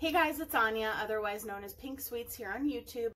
Hey guys, it's Anya, otherwise known as Pink Sweets here on YouTube.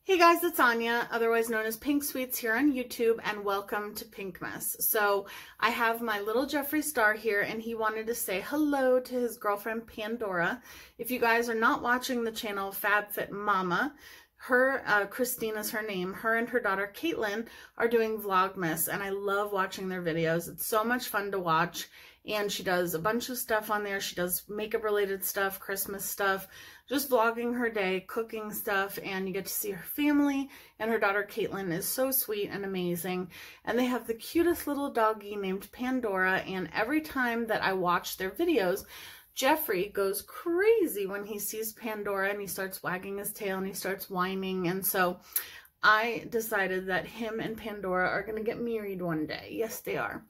Hey guys, it's Anya, otherwise known as Pink Sweets here on YouTube, and welcome to Pinkmas. So I have my little Jeffree Star here, and he wanted to say hello to his girlfriend Pandora. If you guys are not watching the channel FabFit Mama, her, Christine is her name, her and her daughter Caitlin are doing Vlogmas, and I love watching their videos. It's so much fun to watch, and she does a bunch of stuff on there. She does makeup related stuff, Christmas stuff, just vlogging her day, cooking stuff, and you get to see her family, and her daughter Caitlin is so sweet and amazing, and they have the cutest little doggie named Pandora, and every time that I watch their videos, Jeffree goes crazy when he sees Pandora, and he starts wagging his tail and he starts whining. And so I decided that him and Pandora are going to get married one day. Yes, they are.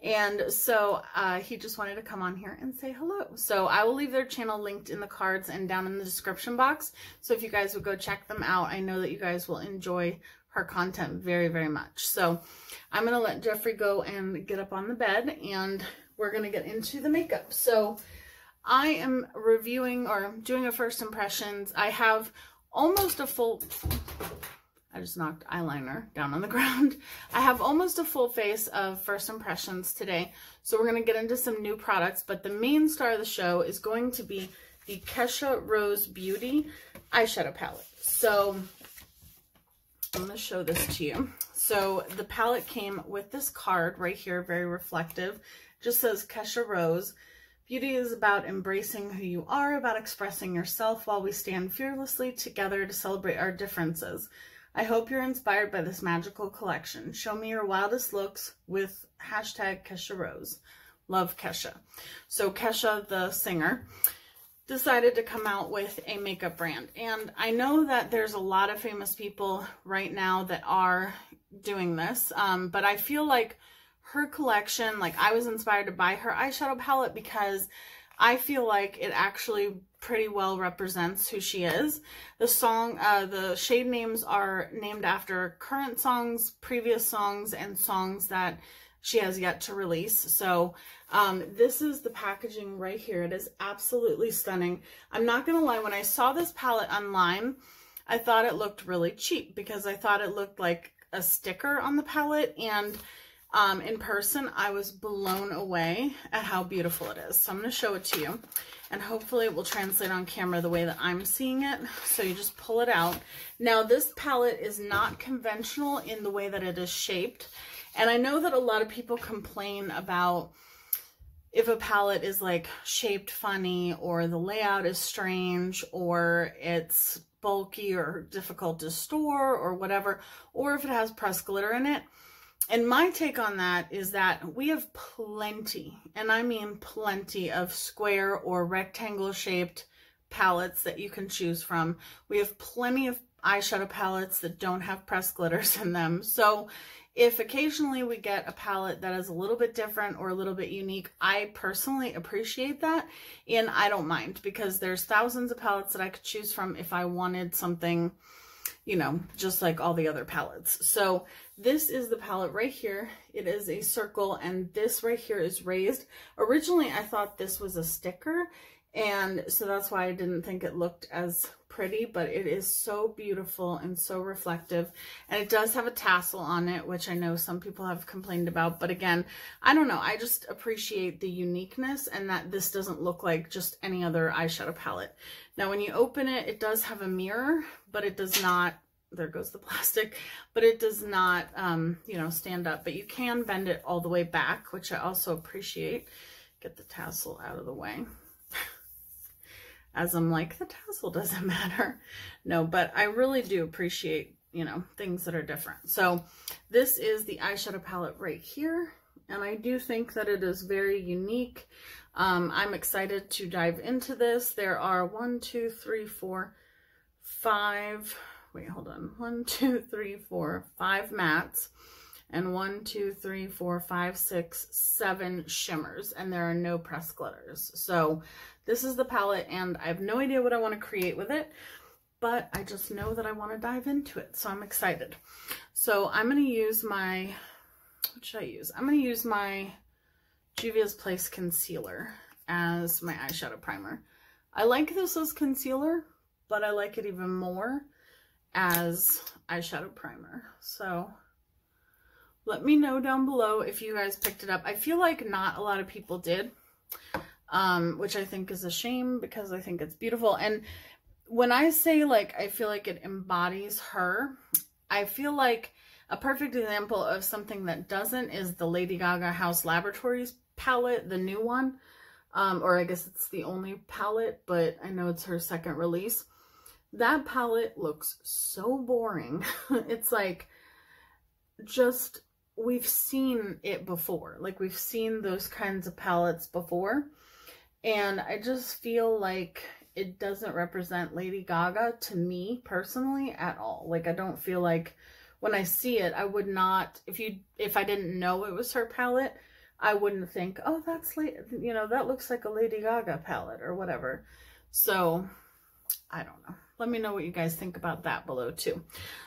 And so he just wanted to come on here and say hello. So I will leave their channel linked in the cards and down in the description box. So if you guys would go check them out, I know that you guys will enjoy her content very, very much. So I'm going to let Jeffree go and get up on the bed, and we're going to get into the makeup. So I am reviewing or doing a first impressions. I have almost a full, I just knocked eyeliner down on the ground. I have almost a full face of first impressions today. So we're going to get into some new products, but the main star of the show is going to be the Kesha Rose Beauty eyeshadow palette. So I'm going to show this to you. So the palette came with this card right here, very reflective. It just says Kesha Rose. Beauty is about embracing who you are, about expressing yourself while we stand fearlessly together to celebrate our differences. I hope you're inspired by this magical collection. Show me your wildest looks with hashtag Kesha Rose. Love Kesha. So Kesha, the singer, decided to come out with a makeup brand. And I know that there's a lot of famous people right now that are doing this, but I feel like her collection, like I was inspired to buy her eyeshadow palette because I feel like it actually pretty well represents who she is. The shade names are named after current songs, previous songs, and songs that she has yet to release. So this is the packaging right here. It is absolutely stunning. I'm not gonna lie, when I saw this palette online, I thought it looked really cheap because I thought it looked like a sticker on the palette, and in person, I was blown away at how beautiful it is. So I'm going to show it to you, and hopefully it will translate on camera the way that I'm seeing it. So you just pull it out. Now, this palette is not conventional in the way that it is shaped. And I know that a lot of people complain about if a palette is like shaped funny, or the layout is strange, or it's bulky or difficult to store or whatever, or if it has pressed glitter in it. And my take on that is that we have plenty, and I mean plenty, of square or rectangle shaped palettes that you can choose from. We have plenty of eyeshadow palettes that don't have pressed glitters in them. So if occasionally we get a palette that is a little bit different or a little bit unique, I personally appreciate that, and I don't mind, because there's thousands of palettes that I could choose from if I wanted something, you know, just like all the other palettes. So this is the palette right here. It is a circle, and this right here is raised. Originally, I thought this was a sticker, and so that's why I didn't think it looked as pretty, but it is so beautiful and so reflective. And it does have a tassel on it, which I know some people have complained about, but again, I don't know. I just appreciate the uniqueness, and that this doesn't look like just any other eyeshadow palette. Now, when you open it, it does have a mirror, but it does not, there goes the plastic, but it does not, you know, stand up, but you can bend it all the way back, which I also appreciate. Get the tassel out of the way. As I'm like, the tassel doesn't matter. No, but I really do appreciate, you know, things that are different. So this is the eyeshadow palette right here, and I do think that it is very unique. I'm excited to dive into this. There are 1, 2, 3, 4, 5, wait, hold on, 1, 2, 3, 4, 5 mattes. and 1, 2, 3, 4, 5, 6, 7 shimmers, and there are no pressed glitters. So this is the palette, and I have no idea what I want to create with it, but I just know that I want to dive into it, so I'm excited. So I'm going to use my, what should I use? I'm going to use my Juvia's Place Concealer as my eyeshadow primer. I like this as concealer, but I like it even more as eyeshadow primer. So let me know down below if you guys picked it up. I feel like not a lot of people did, which I think is a shame because I think it's beautiful. And when I say like I feel like it embodies her, I feel like a perfect example of something that doesn't is the Lady Gaga House Laboratories palette, the new one. Or I guess it's the only palette, but I know it's her second release. That palette looks so boring. It's like, just, we've seen it before. Like, we've seen those kinds of palettes before. And I just feel like it doesn't represent Lady Gaga to me personally at all. Like, I don't feel like when I see it, I would not, if I didn't know it was her palette, I wouldn't think, oh, that's, you know, that looks like a Lady Gaga palette or whatever. So, I don't know. Let me know what you guys think about that below too.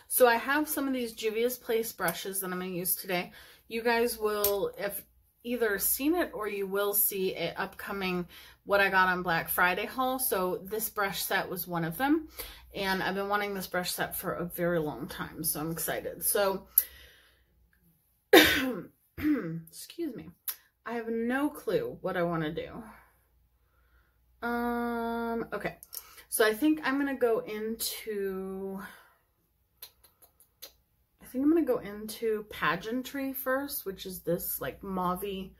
So I have some of these Juvia's Place brushes that I'm going to use today. You guys will have either seen it or you will see it upcoming what I got on Black Friday haul. So this brush set was one of them. And I've been wanting this brush set for a very long time. So I'm excited. So, excuse me. I have no clue what I want to do. Okay. So I think I'm going to go into, Pageantry first, which is this like mauvey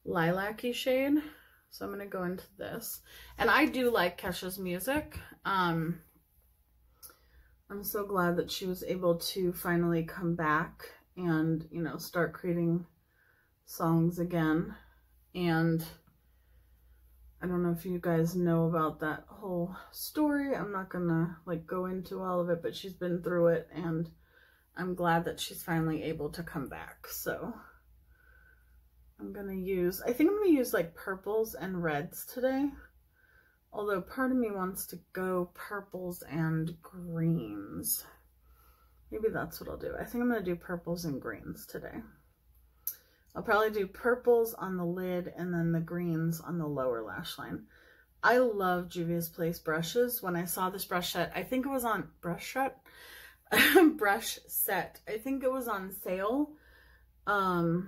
lilac-y shade. So I'm going to go into this. And I do like Kesha's music. I'm so glad that she was able to finally come back and, you know, start creating songs again. And I don't know if you guys know about that whole story. I'm not gonna like go into all of it, but she's been through it and I'm glad that she's finally able to come back. So I'm gonna use, I think I'm gonna use like purples and reds today. Although part of me wants to go purples and greens. Maybe that's what I'll do. I think I'm gonna do purples and greens today. I'll probably do purples on the lid and then the greens on the lower lash line. I love Juvia's Place brushes. When I saw this brush set, I think it was on brush set. I think it was on sale on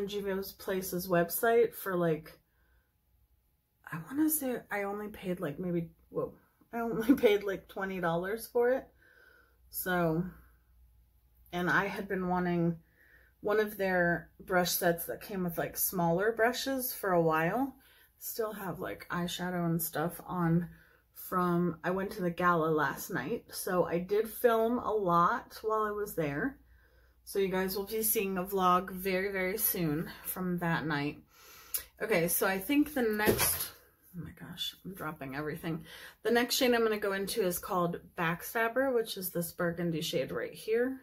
Juvia's Place's website for like, I want to say I only paid like maybe, whoa, I only paid like $20 for it. So, and I had been wanting one of their brush sets that came with like smaller brushes for a while. Still have like eyeshadow and stuff on from, I went to the gala last night. So I did film a lot while I was there. So you guys will be seeing a vlog very, very soon from that night. Okay, so I think the next, oh my gosh, I'm dropping everything. The next shade I'm going to go into is called Backstabber, which is this burgundy shade right here.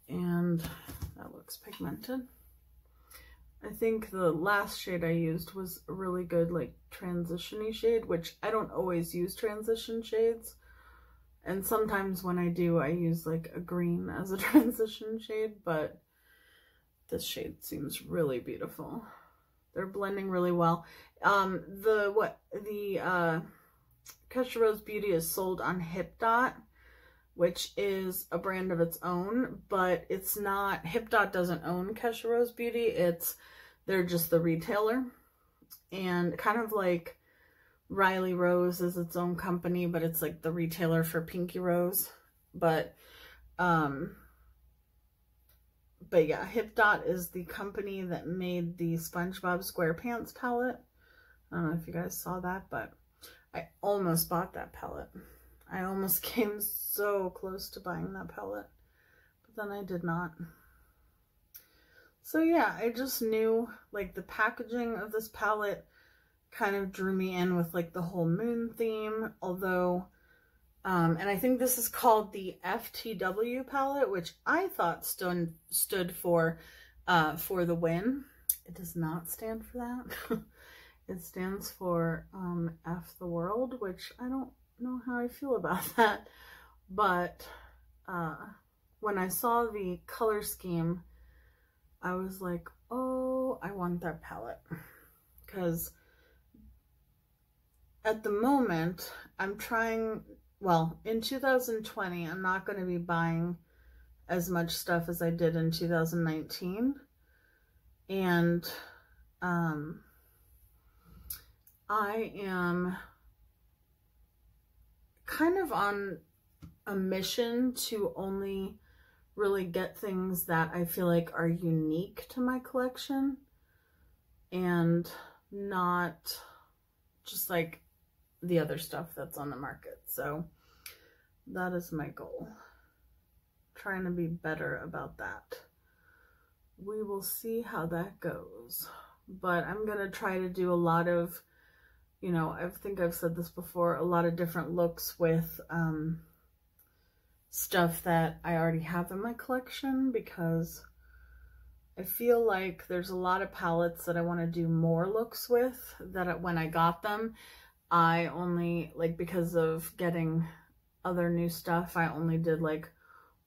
And that looks pigmented. I think the last shade I used was a really good like transition-y shade, which I don't always use transition shades. And sometimes when I do, I use like a green as a transition shade, but this shade seems really beautiful. They're blending really well. Kesha Rose Beauty is sold on Hip Dot, which is a brand of its own, but it's not, Hip Dot doesn't own Kesha Rose Beauty. They're just the retailer. And kind of like Riley Rose is its own company, but it's like the retailer for Pinky Rose. But yeah, Hip Dot is the company that made the SpongeBob SquarePants palette. I don't know if you guys saw that, but I almost bought that palette. I almost came so close to buying that palette, but then I did not. So yeah, I just knew like the packaging of this palette kind of drew me in with like the whole moon theme, although And I think this is called the FTW palette, which I thought stood for the win. It does not stand for that. It stands for F the world, which I don't know how I feel about that. But when I saw the color scheme, I was like, oh, I want that palette. Because at the moment, I'm trying, well, in 2020, I'm not going to be buying as much stuff as I did in 2019. And I am kind of on a mission to only really get things that I feel like are unique to my collection and not just like the other stuff that's on the market. So that is my goal. Trying to be better about that. We will see how that goes. But I'm going to try to do a lot of, you know, I think I've said this before, a lot of different looks with stuff that I already have in my collection, because I feel like there's a lot of palettes that I want to do more looks with, that when I got them, I only, like, because of getting other new stuff, I only did like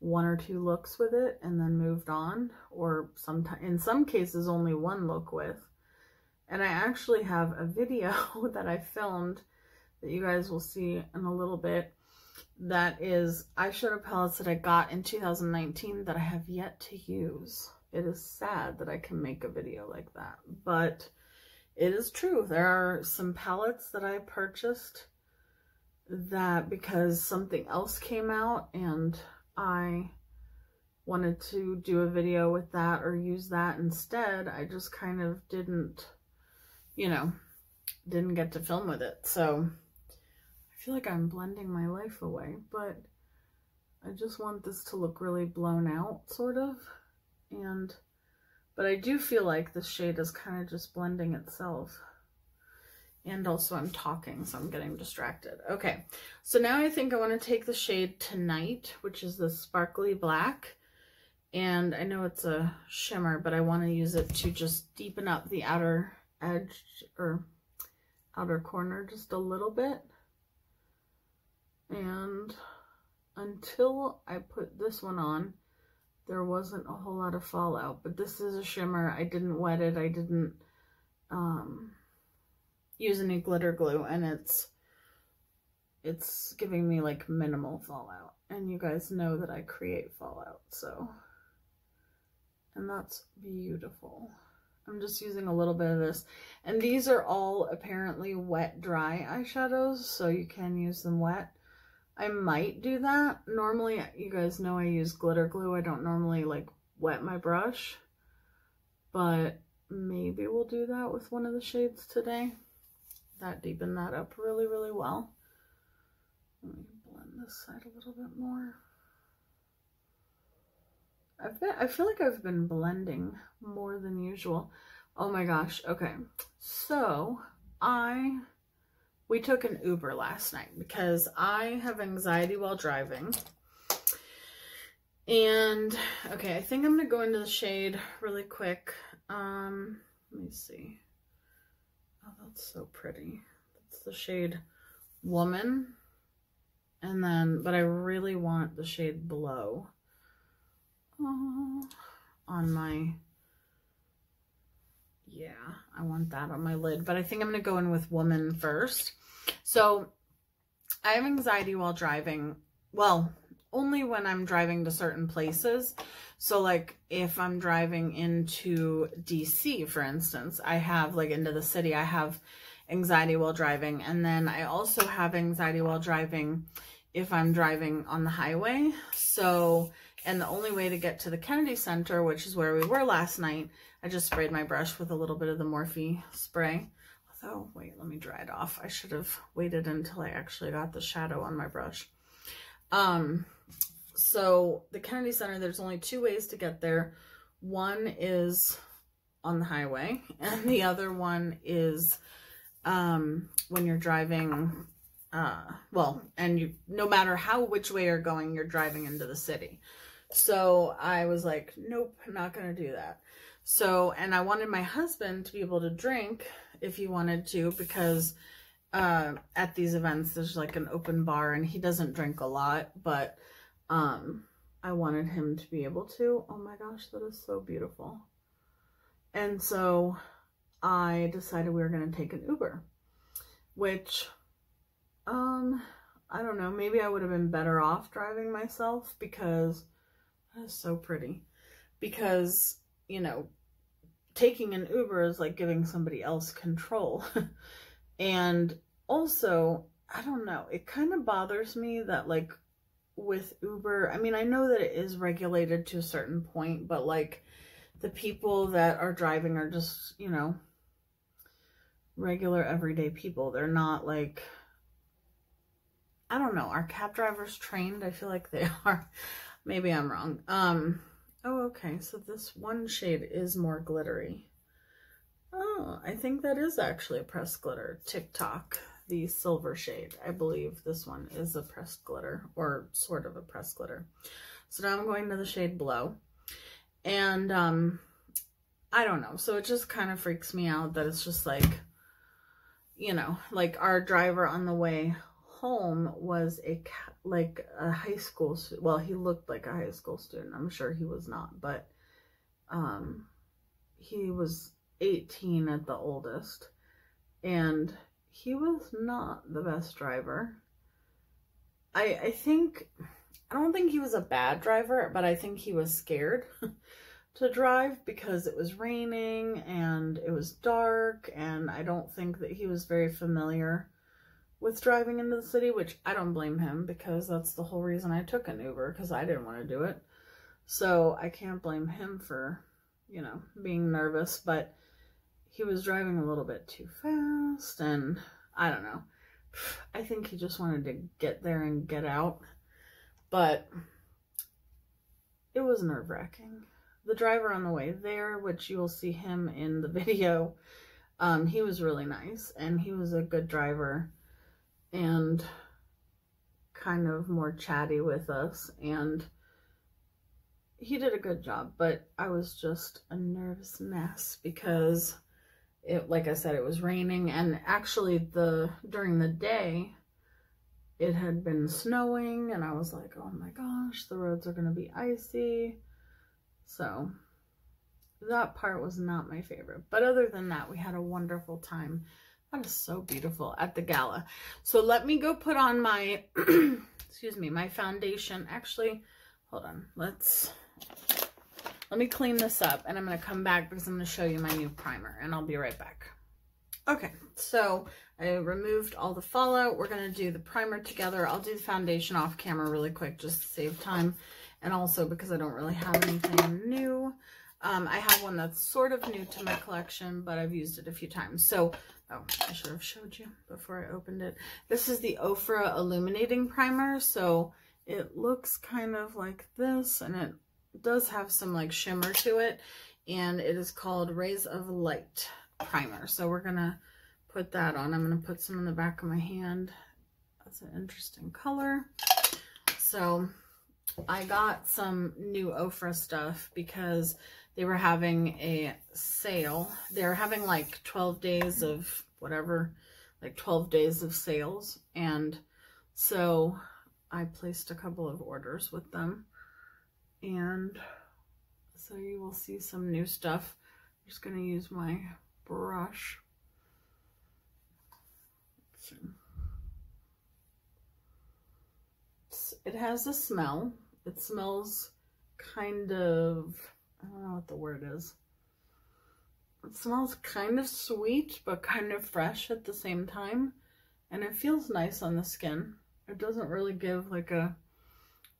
1 or 2 looks with it and then moved on, or sometimes, in some cases, only 1 look with. And I actually have a video that I filmed that you guys will see in a little bit, that is eyeshadow palettes that I got in 2019 that I have yet to use. It is sad that I can make a video like that, but it is true. There are some palettes that I purchased that because something else came out and I wanted to do a video with that or use that instead, I just kind of didn't, you know, didn't get to film with it. So I feel like I'm blending my life away, but I just want this to look really blown out, sort of. But I do feel like the shade is kind of just blending itself. And also I'm talking, so I'm getting distracted. Okay, so now I think I want to take the shade Tonight, which is the sparkly black. And I know it's a shimmer, but I want to use it to just deepen up the outer edge or outer corner just a little bit. And until I put this one on, there wasn't a whole lot of fallout, but this is a shimmer. I didn't wet it. I didn't use any glitter glue, and it's giving me like minimal fallout. And you guys know that I create fallout, so, and that's beautiful. I'm just using a little bit of this, and these are all apparently wet dry eyeshadows, so you can use them wet. I might do that. Normally, you guys know I use glitter glue. I don't normally like wet my brush, but maybe we'll do that with one of the shades today. That deepened that up really, really well. Let me blend this side a little bit more. I feel like I've been blending more than usual. Oh my gosh. Okay. So we took an Uber last night because I have anxiety while driving. And okay, I think I'm gonna go into the shade really quick. Let me see. Oh, that's so pretty. That's the shade Woman. And then, but I really want the shade Blow on my, yeah, I want that on my lid. But I think I'm gonna go in with Woman first. So I have anxiety while driving. Well, only when I'm driving to certain places. So like if I'm driving into DC, for instance, I have like into the city, I have anxiety while driving. And then I also have anxiety while driving if I'm driving on the highway. So, and the only way to get to the Kennedy Center, which is where we were last night, I just sprayed my brush with a little bit of the Morphe spray. Although, wait, let me dry it off. I should have waited until I actually got the shadow on my brush. So the Kennedy Center, there's only 2 ways to get there. One is on the highway, and the other one is when you're driving well, and you, no matter which way you're going, you're driving into the city. So I was like, nope, not going to do that. So, and I wanted my husband to be able to drink if he wanted to, because at these events there's like an open bar, and he doesn't drink a lot, but I wanted him to be able to. Oh my gosh, that is so beautiful. And so I decided we were going to take an Uber, which I don't know, maybe I would have been better off driving myself, because that is so pretty. Because, you know, taking an Uber is like giving somebody else control. And also, I don't know, it kind of bothers me that, like, with Uber, I mean, I know that it is regulated to a certain point, but like the people that are driving are just, you know, regular everyday people. They're not like, I don't know, are cab drivers trained? I feel like they are. Maybe I'm wrong. Oh, okay, so this one shade is more glittery. Oh, I think that is actually a pressed glitter. TikTok, the silver shade. I believe this one is a pressed glitter, or sort of a pressed glitter. So now I'm going to the shade Blow. And I don't know, so it just kind of freaks me out that it's just like, you know, like our driver on the way home was like a high school, well, he looked like a high school student. I'm sure he was not, but he was 18 at the oldest, and he was not the best driver. I don't think he was a bad driver, but I think he was scared to drive because it was raining and it was dark, and I don't think that he was very familiar with driving into the city, which I don't blame him, because that's the whole reason I took an Uber, because I didn't want to do it. So I can't blame him for, you know, being nervous, but he was driving a little bit too fast, and I don't know. I think he just wanted to get there and get out, but it was nerve-wracking. The driver on the way there, which you will see him in the video, he was really nice, and he was a good driver, and kind of more chatty with us, and he did a good job, but I was just a nervous mess because it, like I said, it was raining, and actually during the day it had been snowing, and I was like, oh my gosh, the roads are going to be icy. So that part was not my favorite, but other than that, we had a wonderful time. That is so beautiful at the gala. So let me go put on my, excuse me, my foundation. Actually, hold on. Let me clean this up, and I'm going to come back because I'm going to show you my new primer, and I'll be right back. Okay, so I removed all the fallout. We're going to do the primer together. I'll do the foundation off camera really quick just to save time, and also because I don't really have anything new. I have one that's sort of new to my collection, but I've used it a few times. So, oh, I should have showed you before I opened it. This is the Ofra Illuminating Primer. So it looks kind of like this, and it does have some like shimmer to it. And it is called Rays of Light Primer. So we're going to put that on. I'm going to put some in the back of my hand. That's an interesting color. So I got some new Ofra stuff because they were having a sale. They're having like 12 days of whatever, like 12 days of sales. And so I placed a couple of orders with them. And so you will see some new stuff. I'm just going to use my brush. It has a smell. It smells kind of, I don't know what the word is. It smells kind of sweet, but kind of fresh at the same time. And it feels nice on the skin. It doesn't really give like a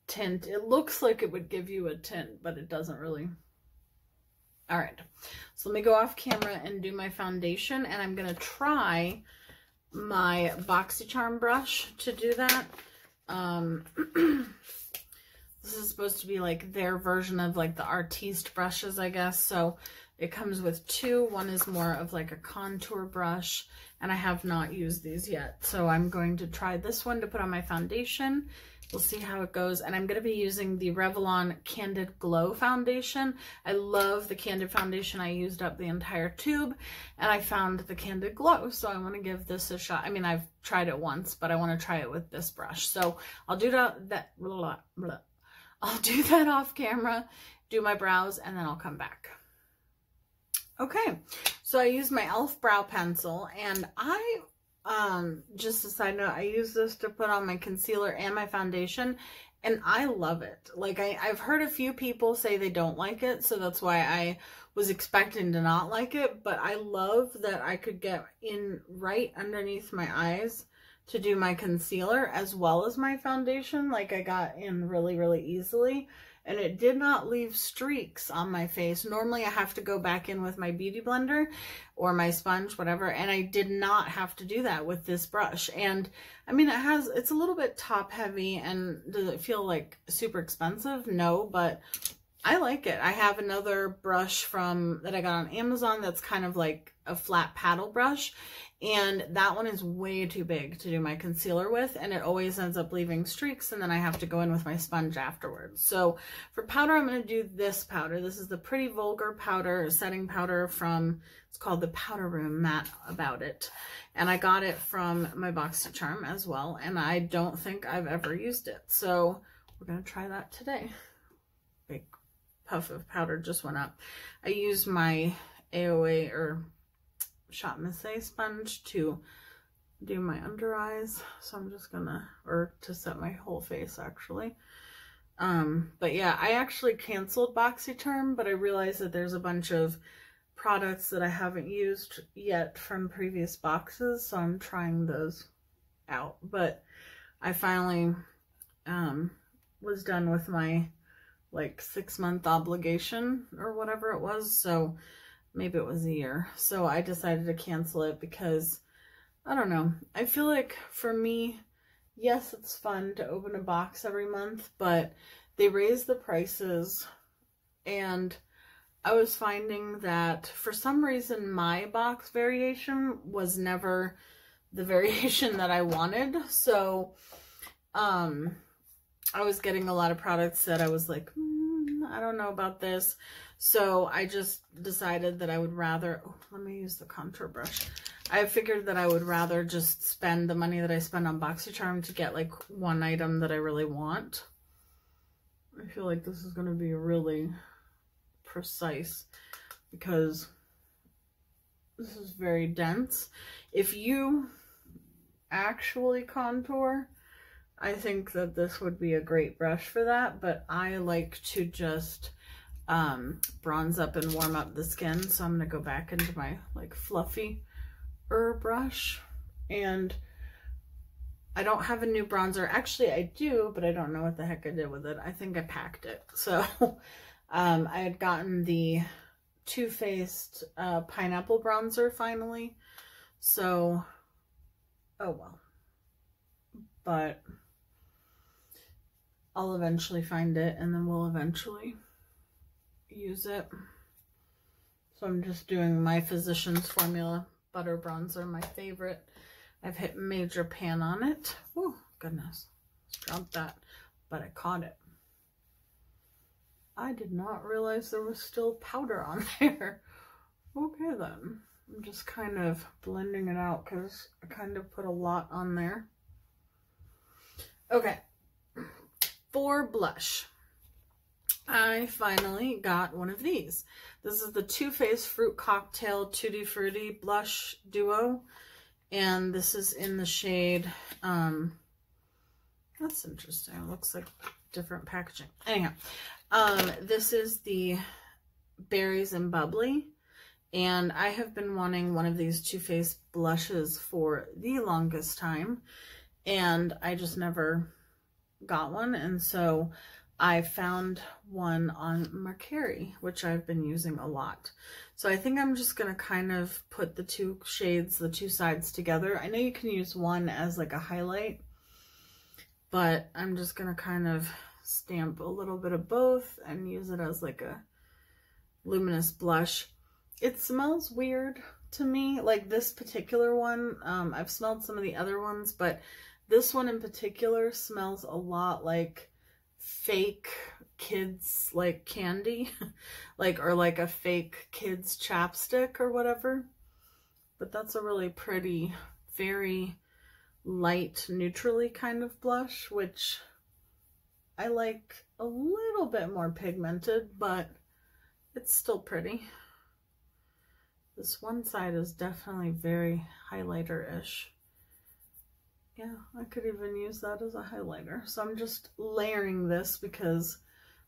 tint. It looks like it would give you a tint, but it doesn't really. All right. So let me go off camera and do my foundation. And I'm going to try my Boxycharm brush to do that. This is supposed to be like their version of like the Artiste brushes, I guess. So It comes with two. One is more of like a contour brush, and I have not used these yet. So I'm going to try this one to put on my foundation. We'll see how it goes. And I'm going to be using the Revlon Candid Glow foundation. I love the Candid foundation. I used up the entire tube and I found the Candid Glow. So I want to give this a shot. I mean, I've tried it once, but I want to try it with this brush. So I'll do I'll do that off camera, do my brows, and then I'll come back. Okay, so I used my e.l.f. brow pencil, and I just a side note, I use this to put on my concealer and my foundation, and I love it. Like, I've heard a few people say they don't like it, so that's why I was expecting to not like it, but I love that I could get in right underneath my eyes to do my concealer as well as my foundation. Like, I got in really, really easily, and it did not leave streaks on my face. Normally I have to go back in with my beauty blender or my sponge, whatever, and I did not have to do that with this brush. And I mean, it's a little bit top heavy, and does it feel like super expensive? No, but I like it. I have another brush that I got on Amazon that's kind of like a flat paddle brush, and that one is way too big to do my concealer with, and it always ends up leaving streaks, and then I have to go in with my sponge afterwards. So for powder, I'm going to do this powder. This is the Pretty Vulgar powder, setting powder from, it's called the Powder Room Matte About It, and I got it from my Boxycharm as well, and I don't think I've ever used it. So we're going to try that today. Big puff of powder just went up. I used my AOA or Shot Missy sponge to do my under eyes, so I'm just gonna, or to set my whole face actually. But yeah, I actually canceled Boxycharm, but I realized that there's a bunch of products that I haven't used yet from previous boxes, so I'm trying those out. But I finally was done with my like 6-month obligation or whatever it was, so maybe it was a year. So I decided to cancel it because, I don't know, I feel like for me, yes, it's fun to open a box every month, but they raise the prices, and I was finding that for some reason my box variation was never the variation that I wanted. So I was getting a lot of products that I was like, I don't know about this. So I just decided that I would rather, oh, let me use the contour brush. I figured that I would rather just spend the money that I spend on Boxycharm to get like one item that I really want. I feel like this is going to be really precise because this is very dense. If you actually contour, I think that this would be a great brush for that, but I like to just bronze up and warm up the skin, so I'm going to go back into my like fluffy brush, and I don't have a new bronzer. Actually, I do, but I don't know what the heck I did with it. I think I packed it. So I had gotten the Too Faced pineapple bronzer finally, so oh well, but I'll eventually find it, and then we'll eventually use it. So I'm just doing my Physicians Formula Butter Bronzer, my favorite. I've hit major pan on it. Oh, goodness. Dropped that, but I caught it. I did not realize there was still powder on there. Okay, then. I'm just kind of blending it out because I kind of put a lot on there. Okay. For blush, I finally got one of these. This is the Too Faced Fruit Cocktail Tutti Frutti Blush Duo, and this is in the shade, that's interesting, it looks like different packaging. Anyhow, this is the Berries and Bubbly, and I have been wanting one of these Too Faced blushes for the longest time, and I just never got one, and so I found one on Mercari, which I've been using a lot. So I think I'm just gonna kind of put the two shades, the two sides together. I know you can use one as like a highlight, but I'm just gonna kind of stamp a little bit of both and use it as like a luminous blush. it smells weird to me. Like this particular one, I've smelled some of the other ones, but this one in particular smells a lot like fake kids like candy, like, or like a fake kids chapstick or whatever. But that's a really pretty, very light, neutrally kind of blush, which I like a little bit more pigmented, but it's still pretty. This one side is definitely very highlighter-ish. Yeah, I could even use that as a highlighter. So I'm just layering this because,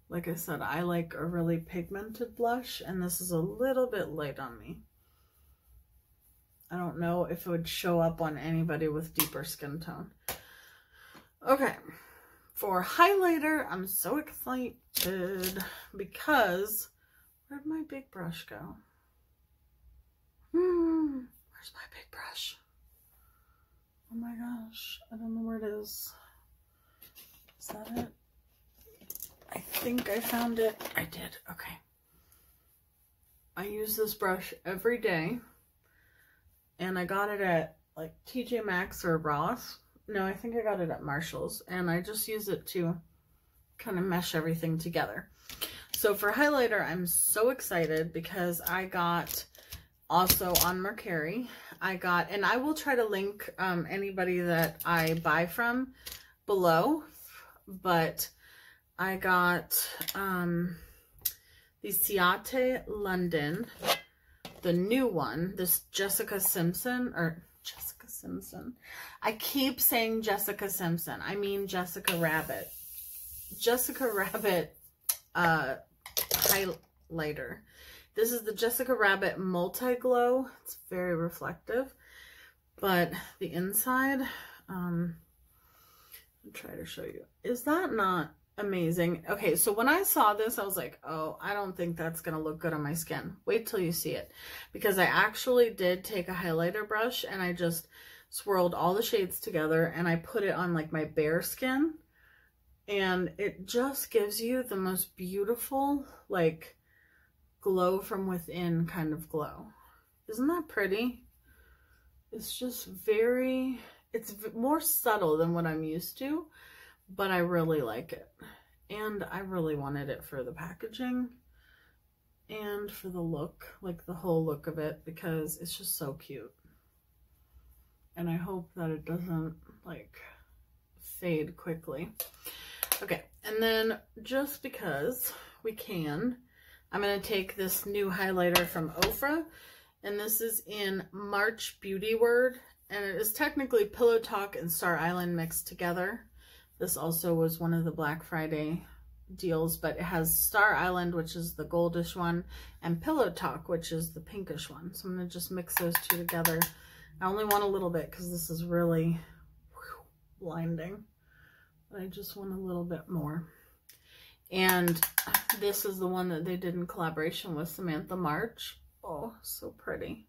like I said, I like a really pigmented blush, and this is a little bit light on me. I don't know if it would show up on anybody with deeper skin tone. Okay, for highlighter, I'm so excited because, where'd my big brush go? Where's my big brush? Oh my gosh, I don't know where it is. Is that it? I think I found it. I did, okay. I use this brush every day. And I got it at like TJ Maxx or Ross. No, I think I got it at Marshall's. And I just use it to kind of mesh everything together. So for highlighter, I'm so excited because I got also on Mercari. I got, and I will try to link anybody that I buy from below. But I got the Ciate London. The new one, this Jessica Simpson, I keep saying Jessica Simpson. I mean Jessica Rabbit. Jessica Rabbit highlighter. This is the Jessica Rabbit Multi-Glow. It's very reflective. But the inside, I'll try to show you. Is that not amazing? Okay, so when I saw this, I was like, oh, I don't think that's gonna look good on my skin. Wait till you see it. Because I actually did take a highlighter brush and I just swirled all the shades together and I put it on like my bare skin, and it just gives you the most beautiful like glow from within kind of glow. Isn't that pretty? It's just very, it's more subtle than what I'm used to. But I really like it, and I really wanted it for the packaging and for the look, like the whole look of it, because it's just so cute. And I hope that it doesn't like fade quickly. Okay, and then just because we can, I'm going to take this new highlighter from Ofra, and this is in March Beauty Word, and it is technically Pillow Talk and Star Island mixed together. This also was one of the Black Friday deals, but it has Star Island, which is the goldish one, and Pillow Talk, which is the pinkish one. So I'm going to just mix those two together. I only want a little bit because this is really blinding, but I just want a little bit more. And this is the one that they did in collaboration with Samantha March. Oh, so pretty.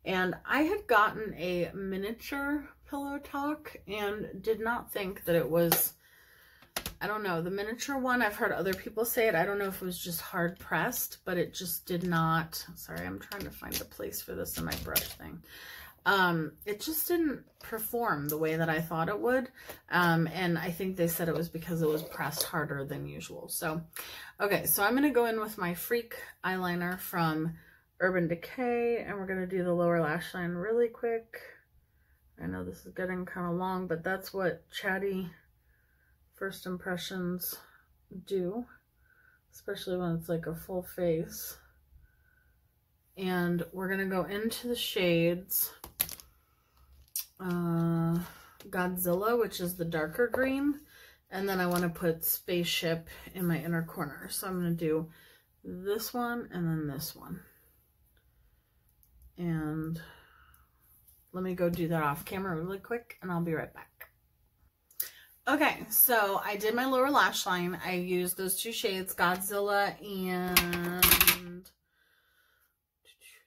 And I had gotten a miniature Pillow Talk and did not think that it was, I don't know, the miniature one, I've heard other people say it. I don't know if it was just hard pressed, but it just did not, sorry, I'm trying to find a place for this in my brush thing. It just didn't perform the way that I thought it would. And I think they said it was because it was pressed harder than usual. So, okay, so I'm going to go in with my Freak eyeliner from Urban Decay, and we're going to do the lower lash line really quick. I know this is getting kind of long, but that's what chatty first impressions do, especially when it's like a full face. And we're going to go into the shades Godzilla, which is the darker green, and then I want to put Spaceship in my inner corner. So I'm going to do this one and then this one. And let me go do that off camera really quick, and I'll be right back. Okay, so I did my lower lash line. I used those two shades, Godzilla and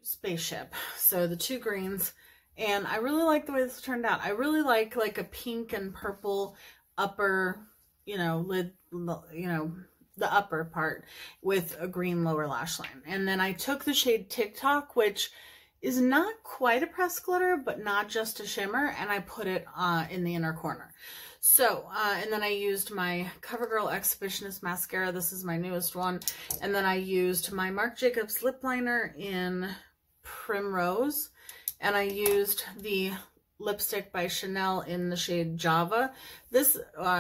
Spaceship. So the two greens. And I really like the way this turned out. I really like a pink and purple upper, you know, lid, you know, the upper part with a green lower lash line. And then I took the shade TikTok, which is not quite a pressed glitter, but not just a shimmer, and I put it in the inner corner. So, and then I used my CoverGirl Exhibitionist mascara. This is my newest one. And then I used my Marc Jacobs lip liner in Primrose. And I used the lipstick by Chanel in the shade Java. This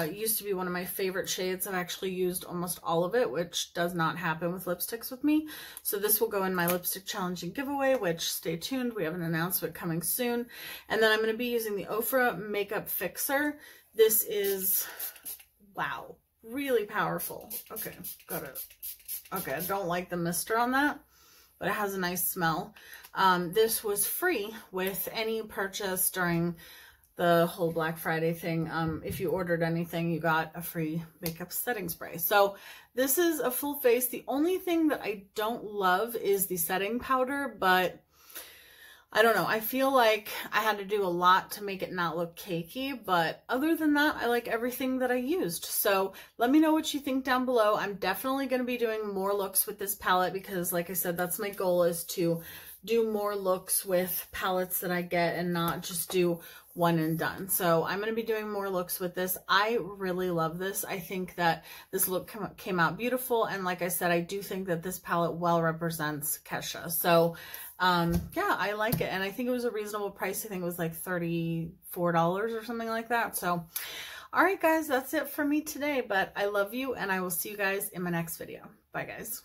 used to be one of my favorite shades. I've actually used almost all of it, which does not happen with lipsticks with me. So this will go in my lipstick challenge and giveaway, which stay tuned. We have an announcement coming soon. And then I'm going to be using the Ofra Makeup Fixer. This is, wow, really powerful. Okay, got it. Okay, I don't like the mister on that, but it has a nice smell. This was free with any purchase during the whole Black Friday thing. If you ordered anything, you got a free makeup setting spray. So this is a full face. The only thing that I don't love is the setting powder, but I don't know. I feel like I had to do a lot to make it not look cakey, but other than that, I like everything that I used. So let me know what you think down below. I'm definitely going to be doing more looks with this palette because, like I said, that's my goal, is to do more looks with palettes that I get and not just do one and done. So I'm going to be doing more looks with this. I really love this. I think that this look came out beautiful. And like I said, I do think that this palette well represents Kesha. So yeah, I like it. And I think it was a reasonable price. I think it was like $34 or something like that. So, all right, guys, that's it for me today, but I love you and I will see you guys in my next video. Bye, guys.